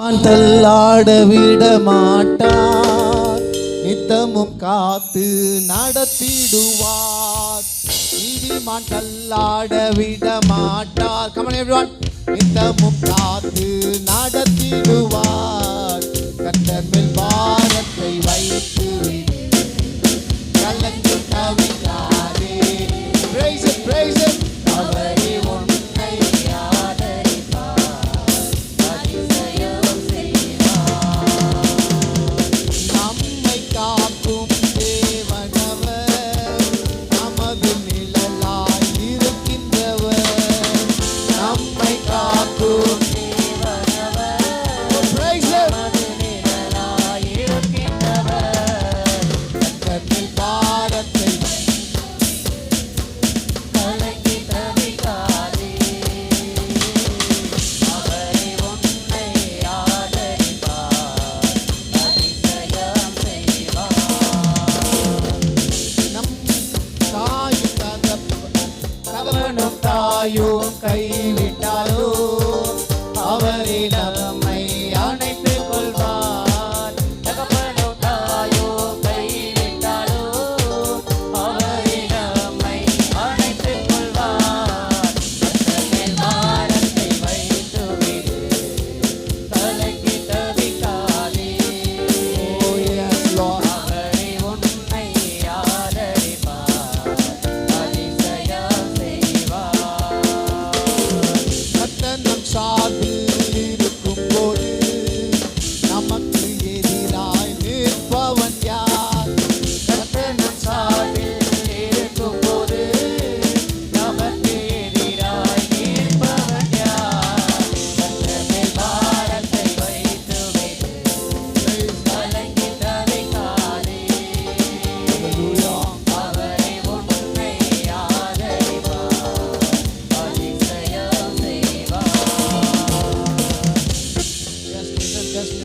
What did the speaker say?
தள்ளாட விட மாட்டார், நித்தமும் காத்து நடத்திடுவார். நீதிமான் தள்ளாட விட மாட்டார். Come on everyone. நித்தமும் காத்து நடத்திடுவார். கர்த்தர் மேல் பாரத்தை வைத்து கலந்து தவிக்காதே. Praise it, praise it. அவரே உன்னை ஆதரிப்பார், அதிசயம் செய்வார். நம்மை காக்கும் தேவனவர், நமது நிழலாய் இருக்கின்றவர். நம்மை காக்கும் தேவனவர், praise it. நமது நிழலாய் இருக்கின்றவர். கர்த்தர் பாரத்தை கலங்கி தவிக்காதே. அவரே உன்னை ஆதரிப்பார், அதிசயம் செய்வார். நம் தாயும் தகப்பனும் தாயும் கைவிட்டாலோ, அவரே நம்மை